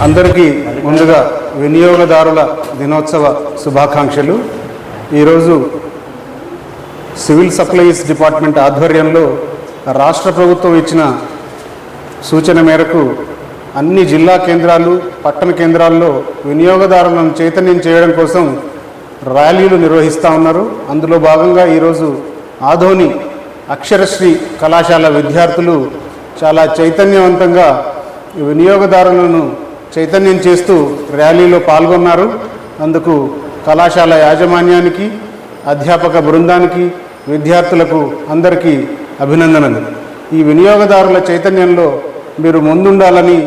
అందరికీ ముందుగా వినియోగదారుల దినోత్సవ శుభాకాంక్షలు. ఈరోజు సివిల్ సప్లైస్ డిపార్ట్మెంట్ ఆధ్వర్యంలో రాష్ట్ర ప్రభుత్వం ఇచ్చిన సూచన మేరకు అన్ని జిల్లా కేంద్రాలు, పట్టణ కేంద్రాల్లో వినియోగదారులను చైతన్యం చేయడం కోసం ర్యాలీలు నిర్వహిస్తూ ఉన్నారు. అందులో భాగంగా ఈరోజు ఆదోని అక్షరశ్రీ కళాశాల విద్యార్థులు చాలా చైతన్యవంతంగా వినియోగదారులను చైతన్యం చేస్తూ ర్యాలీలో పాల్గొన్నారు. అందుకు కళాశాల యాజమాన్యానికి, అధ్యాపక బృందానికి, విద్యార్థులకు అందరికీ అభినందనలు. ఈ వినియోగదారుల చైతన్యంలో మీరు ముందుండాలని,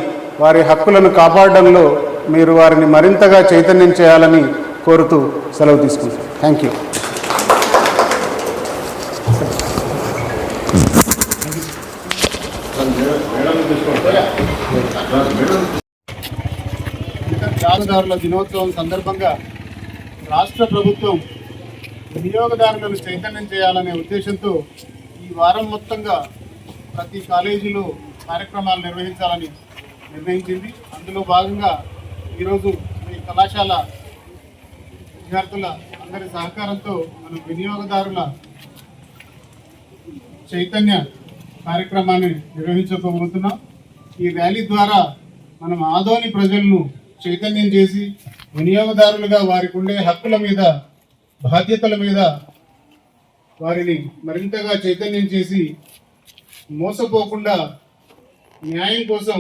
వారి హక్కులను కాపాడడంలో మీరు వారిని మరింతగా చైతన్యం చేయాలని కోరుతూ సెలవు తీసుకుంటాం. Thank you. వినియోగదారుల దినోత్సవం సందర్భంగా రాష్ట్ర ప్రభుత్వం వినియోగదారులను చైతన్యం చేయాలనే ఉద్దేశంతో ఈ వారం మొత్తంగా ప్రతి కాలేజీలో కార్యక్రమాలు నిర్వహించాలని నిర్ణయించింది. అందులో భాగంగా ఈరోజు ఈ కళాశాల విద్యార్థుల అందరి సహకారంతో మనం వినియోగదారుల చైతన్య కార్యక్రమాన్ని నిర్వహించబోతున్నాం. ఈ ర్యాలీ ద్వారా మనం ఆదోని ప్రజలను చైతన్యం చేసి వినియోగదారులుగా వారికి ఉండే హక్కుల మీద, బాధ్యతల మీద వారిని మరింతగా చైతన్యం చేసి మోసపోకుండా న్యాయం కోసం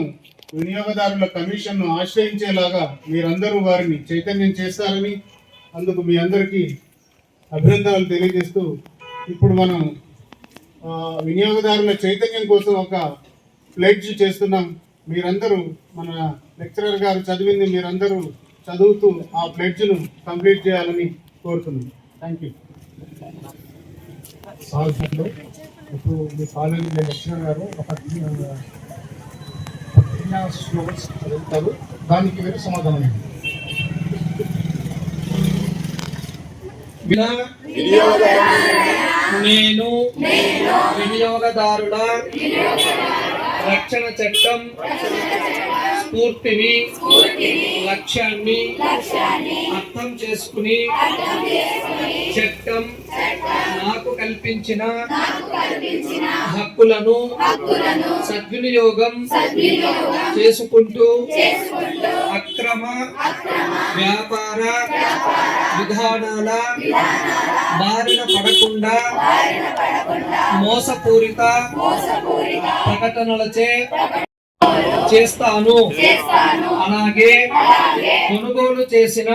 వినియోగదారుల కమిషన్ను ఆశ్రయించేలాగా మీరందరూ వారిని చైతన్యం చేస్తారని, అందుకు మీ అందరికీ అభినందనలు తెలియజేస్తూ ఇప్పుడు మనం వినియోగదారుల చైతన్యం కోసం ఒక ప్లెడ్జ్ చేస్తున్నాం. మీరందరూ, మన లెక్చరర్ గారు చదివింది మీరందరూ చదువుతూ ఆ ప్లెడ్జ్ను కంప్లీట్ చేయాలని కోరుతున్నాం. Thank you. ఇప్పుడు మీ కాలేజీ లెక్చరర్ గారు ఒక స్లోగన్స్ చదువుతారు, దానికి వేరే సమాధానం. నేను వినియోగదారుల రక్షణ చట్టం స్ఫూర్తిని, లక్ష్యాన్ని అర్థం చేసుకుని చట్టం నాకు కల్పించిన హక్కులను సద్వినియోగం చేసుకుంటూ అక్రమ వ్యాపార విధానాల బారిన పడకుండా మోసపూరిత ప్రకటనలచే చేస్తాను. అలాగే కొనుగోలు చేసిన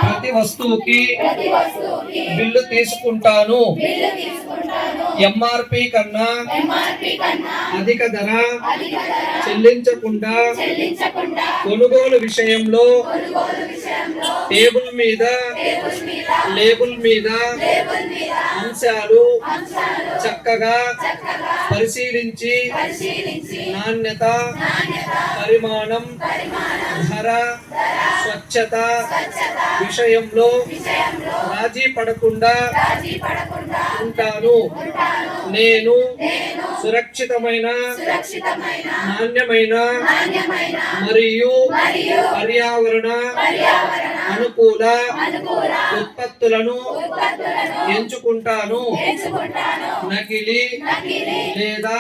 ప్రతి వస్తువుకి బిల్లు తీసుకుంటాను. ఎంఆర్పి కన్నా అధిక ధర చెల్లించకుండా కొనుగోలు విషయంలో లేబుల్ మీద అంశాలు చక్కగా పరిశీలించి నాణ్యత, పరిమాణం, ధర, స్వచ్ఛత విషయంలో రాజీ పడకుండా ఉంటాను. నేను సురక్షితమైన, నాణ్యమైన మరియు పర్యావరణ అనుకూల ఉత్పత్తులను ఎంచుకుంటాను. నకిలీ లేదా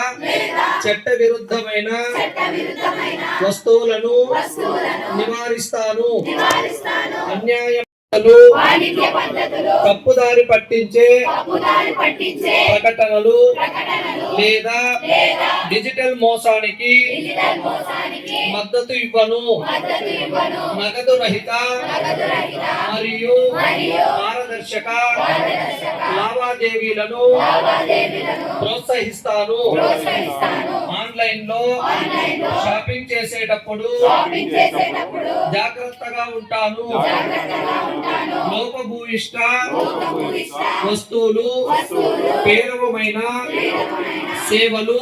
చట్ట విరుద్ధమైన వస్తువులను నివారిస్తాను. అన్యాయం తప్పుదారి పట్టించే ప్రకటనలు లేదా డిజిటల్ మోసానికి మద్దతు ఇవ్వను. నగదు రహిత మరియు పారదర్శక లావాదేవీలను ప్రోత్సహిస్తాను. ఆన్లైన్ లో షాపింగ్ చేసేటప్పుడు జాగ్రత్తగా ఉంటాను. లోపభూయిష్ట వస్తువులు, పేలవమైన సేవలు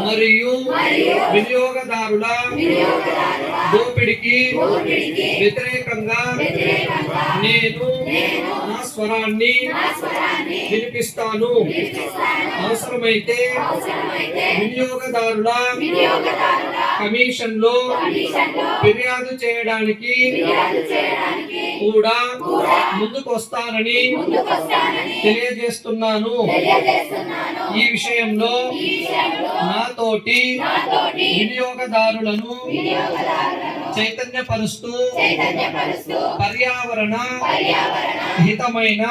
మరియు వినియోగదారుల దోపిడీకి వ్యతిరేకంగా నేను నా స్వరాన్ని వినిపిస్తాను. అవసరమైతే వినియోగదారుల కమిషన్ లో ఫిర్యాదు చేయడానికి కూడా ముందుకొస్తానని తెలియజేస్తున్నాను. ఈ విషయంలో నాతోటి వినియోగదారులను చైతన్యపరుస్తూ పర్యావరణ హితమైన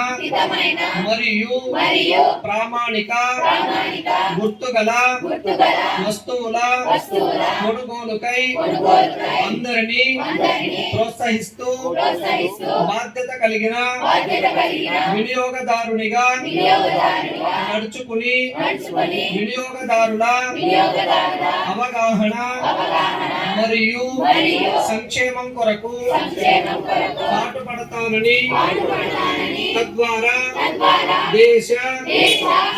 మరియు ప్రామాణిక గుర్తుగల వస్తువుల కొనుగోలుకై అందరినీ ప్రోత్సహిస్తూ బాధ్యత కలిగిన వినియోగదారునిగా నడుచుకుని వినియోగదారుల అవగాహన మరియు సంక్షేమం కొరకు పాటుపడతానని తద్వారా దేశ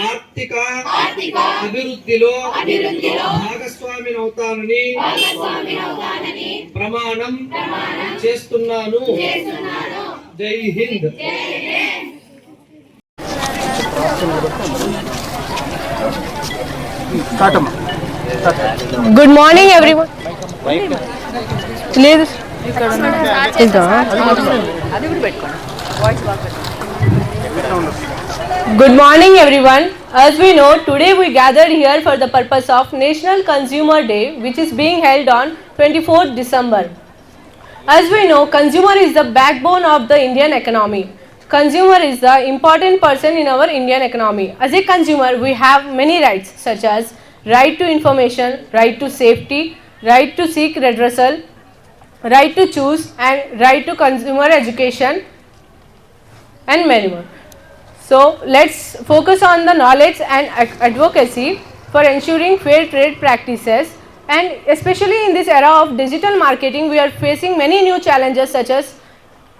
ఆర్థిక అభివృద్ధిలో భాగస్వామినవుతానని ప్రమాణం చేస్తున్నాను. జై హింద్. Good morning, everyone. లేదు Good morning, everyone. As we know, today we gathered here for the purpose of National Consumer Day, which is being held on 24th December. As we know, consumer is the backbone of the Indian economy. Consumer is the important person in our Indian economy. As a consumer, we have many rights such as right to information, right to safety, right to seek redressal, right to choose, and right to consumer education, and many more. So let's focus on the knowledge and advocacy for ensuring fair trade practices, and especially in this era of digital marketing, we are facing many new challenges such as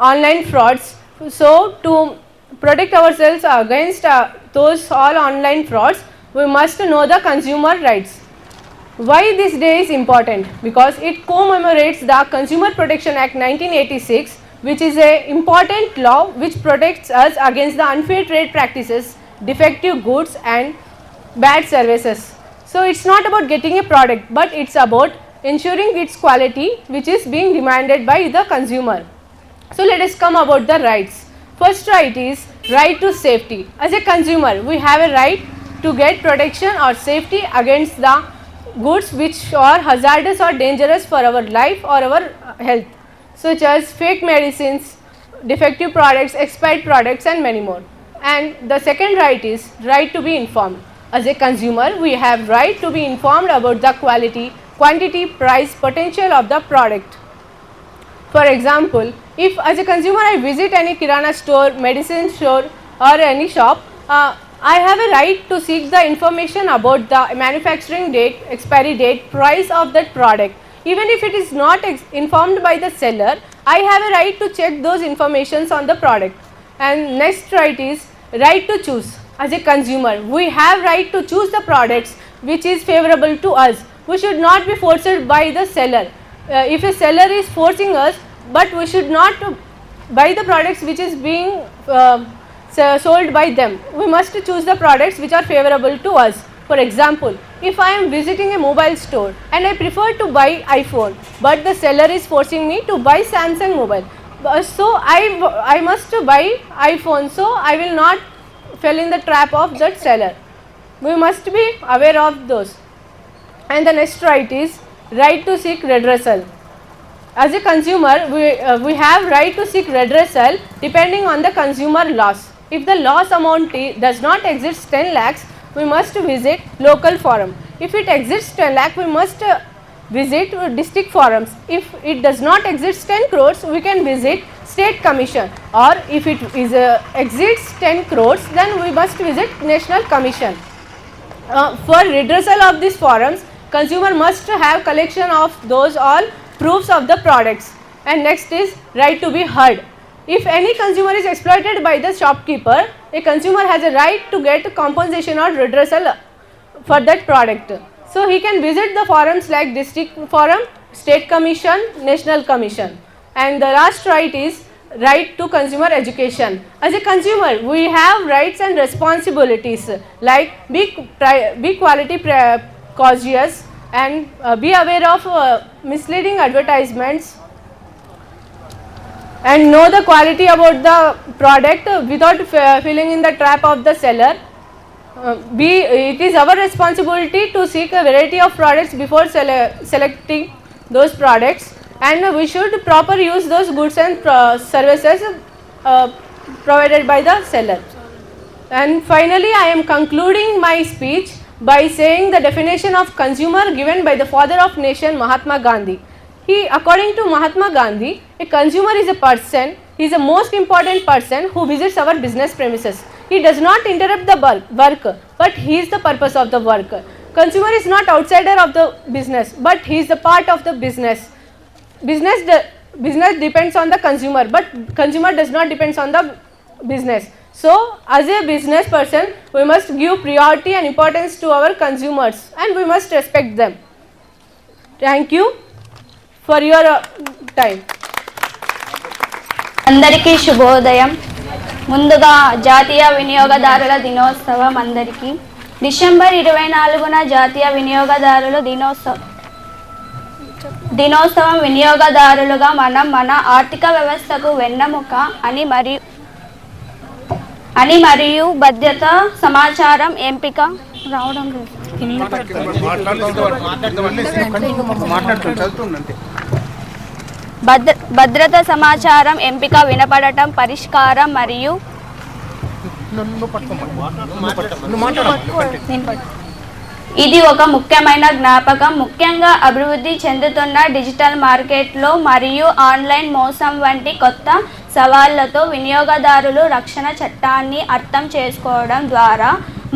online frauds. So to protect ourselves against those all online frauds, we must know the consumer rights. Why this day is important? Because it commemorates the Consumer Protection Act 1986, which is a important law which protects us against the unfair trade practices, defective goods and bad services. So it's not about getting a product, but it's about ensuring its quality, which is being demanded by the consumer. So let us come about the rights. First right is right to safety. As a consumer, we have a right to get protection or safety against the goods which are hazardous or dangerous for our life or our health, such as fake medicines, defective products, expired products, and many more. And the second right is right to be informed. As a consumer, we have right to be informed about the quality, quantity, price, potential of the product. For example, if as a consumer I visit any kirana store, medicine store, or any shop, I have a right to seek the information about the manufacturing date, expiry date, price of that product. Even if it is not informed by the seller, I have a right to check those informations on the product. And next right is right to choose. As a consumer, we have right to choose the products which is favorable to us. We should not be forced by the seller. If a seller is forcing us, but we should not buy the products which is being sold by them. We must choose the products which are favorable to us. For example, if I am visiting a mobile store and I prefer to buy iPhone, but the seller is forcing me to buy Samsung mobile, so I must buy iPhone, so I will not fall in the trap of that seller. We must be aware of those. And the next right is right to seek redressal. As a consumer, we have right to seek redressal depending on the consumer loss. If the loss amount does not exceed 10 lakhs, we must visit local forum. If it exceeds 10 lakh, we must visit district forums. If it does not exceed 10 crores, we can visit state commission. Or if it is exceeds 10 crores, then we must visit national commission. For redressal of these forums, consumer must have collection of those all proofs of the products. And next is right to be heard. If any consumer is exploited by the shopkeeper, a consumer has a right to get compensation or redressal for that product. So he can visit the forums like district forum, state commission, national commission. And the last right is right to consumer education. As a consumer, we have rights and responsibilities like be quality cautious, and be aware of misleading advertisements and know the quality about the product without falling in the trap of the seller. It is our responsibility to seek a variety of products before selecting those products, and we should proper use those goods and services provided by the seller. And finally, I am concluding my speech by saying the definition of consumer given by the father of nation Mahatma Gandhi. According to Mahatma Gandhi, a consumer is a person, he is the most important person who visits our business premises. He does not interrupt the work, but he is the purpose of the work. Consumer is not outsider of the business, but he is the part of the business. Business depends on the consumer, but consumer does not depend on the business. So, as a business person, we must give priority and importance to our consumers, and we must respect them. Thank you for your time. అందరికీ శుభోదయం. ముందుగా జాతీయ వినియోగదారుల దినోత్సవం అందరికీ. December 24న జాతీయ వినియోగదారుల దినోత్సవం వినియోగదారులుగా మనం మన ఆర్థిక వ్యవస్థకు వెన్నెముక అని మరియు భద్రత సమాచారం ఎంపిక రావడం లేదు. భద్రత సమాచారం ఎంపిక వినపడటం పరిష్కారం మరియు ఇది ఒక ముఖ్యమైన జ్ఞాపకం. ముఖ్యంగా అభివృద్ధి చెందుతున్న డిజిటల్ మార్కెట్లో మరియు ఆన్లైన్ మోసం వంటి కొత్త సవాళ్లతో వినియోగదారులు రక్షణ చట్టాన్ని అర్థం చేసుకోవడం ద్వారా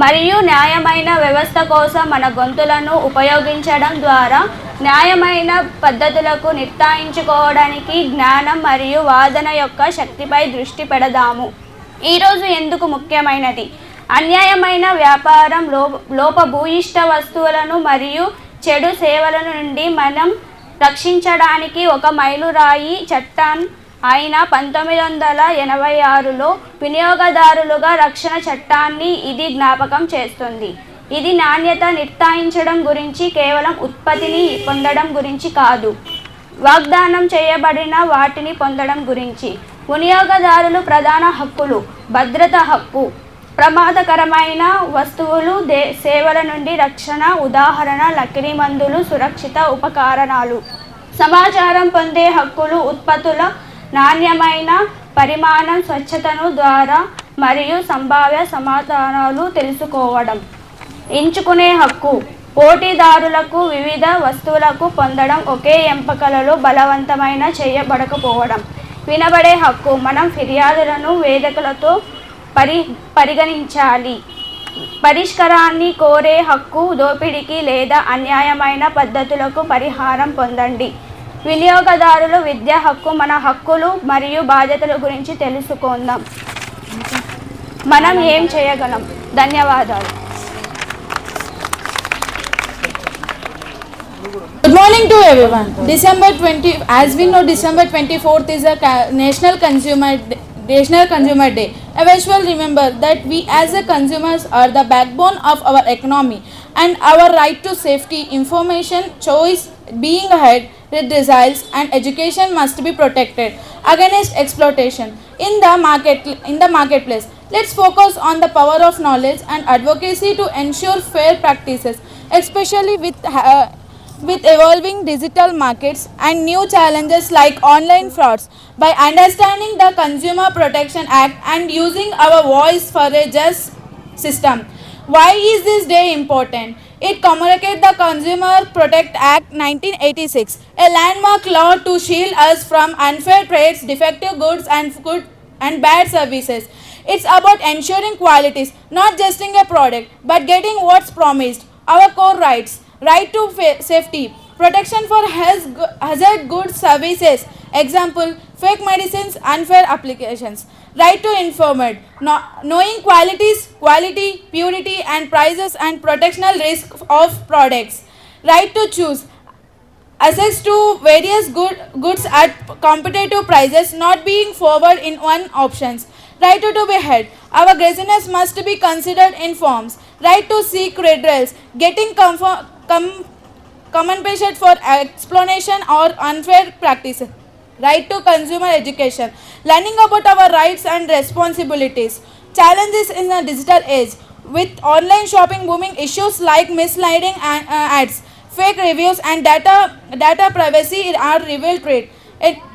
మరియు న్యాయమైన వ్యవస్థ కోసం మన గొంతులను ఉపయోగించడం ద్వారా న్యాయమైన పద్ధతులకు నిర్ణయించుకోవడానికి జ్ఞానం మరియు వాదన యొక్క శక్తిపై దృష్టి పెడదాము. ఈరోజు ఎందుకు ముఖ్యమైనది? అన్యాయమైన వ్యాపారం, లోపభూయిష్ట వస్తువులను మరియు చెడు సేవల నుండి మనం రక్షించడానికి ఒక మైలురాయి చట్టం అయిన 1986లో వినియోగదారులుగా రక్షణ చట్టాన్ని ఇది జ్ఞాపకం చేస్తుంది. ఇది నాణ్యత నిర్ణయించడం గురించి, కేవలం ఉత్పత్తిని పొందడం గురించి కాదు, వాగ్దానం చేయబడిన వాటిని పొందడం గురించి. వినియోగదారులు ప్రధాన హక్కులు: భద్రత హక్కు, ప్రమాదకరమైన వస్తువులు, సేవల నుండి రక్షణ, ఉదాహరణ నకిలీ మందులు, సురక్షిత ఉపకరణాలు. సమాచారం పొందే హక్కులు, ఉత్పత్తుల నాణ్యమైన పరిమాణం, స్వచ్ఛతను ద్వారా మరియు సంభావ్య సమాధానాలు తెలుసుకోవడం. ఎంచుకునే హక్కు, పోటీదారులకు వివిధ వస్తువులకు పొందడం, ఒకే ఎంపికలలో బలవంతమైన చేయబడకపోవడం. వినబడే హక్కు, మనం ఫిర్యాదులను వేదికలతో పరిగణించాలి. పరిష్కారాన్ని కోరే హక్కు, దోపిడీకి లేదా అన్యాయమైన పద్ధతులకు పరిహారం పొందండి. వినియోగదారుల విద్య హక్కు, మన హక్కులు మరియు బాధ్యతల గురించి తెలుసుకుందాం. మనం ఏం చేయగలం? ధన్యవాదాలు. Good morning to everyone. As we know, December 24th is a National Consumer Day. I wish well remember that we as a consumers are the backbone of our economy, and our right to safety, information, choice, being ahead with results, and education must be protected against exploitation in the marketplace. Let's focus on the power of knowledge and advocacy to ensure fair practices, especially with evolving digital markets and new challenges like online frauds. By understanding the Consumer Protection Act and using our voice for a just system. Why is this day important? It commemorates the Consumer Protection Act 1986, a landmark law to shield us from unfair trades, defective goods and bad services. It's about ensuring qualities, not just in a product, but getting what's promised. Our core rights: right to safety, protection for hazard goods services, example, fake medicines, unfair applications. Right to information, knowing quality, purity and prices and protectional risk of products. Right to choose, access to various goods at competitive prices, not being forward in one options. Right to be heard, our grievances must be considered in forms. Right to seek redress, getting compensation for exploitation or unfair practices. Right to consumer education, learning about our rights and responsibilities. Challenges in the digital age. With online shopping booming, issues like misleading ads, fake reviews, and data privacy are revealed threat.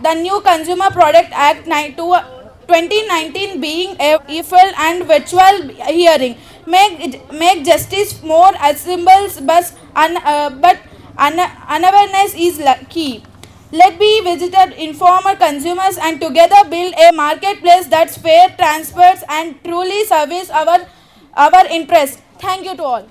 The new Consumer Product Act 2019 being a full and virtual hearing make justice more accessible, but unawareness is key. Let be visited, inform consumers, and together build a marketplace that's fair, transparent, and truly serves our interests. Thank you to all.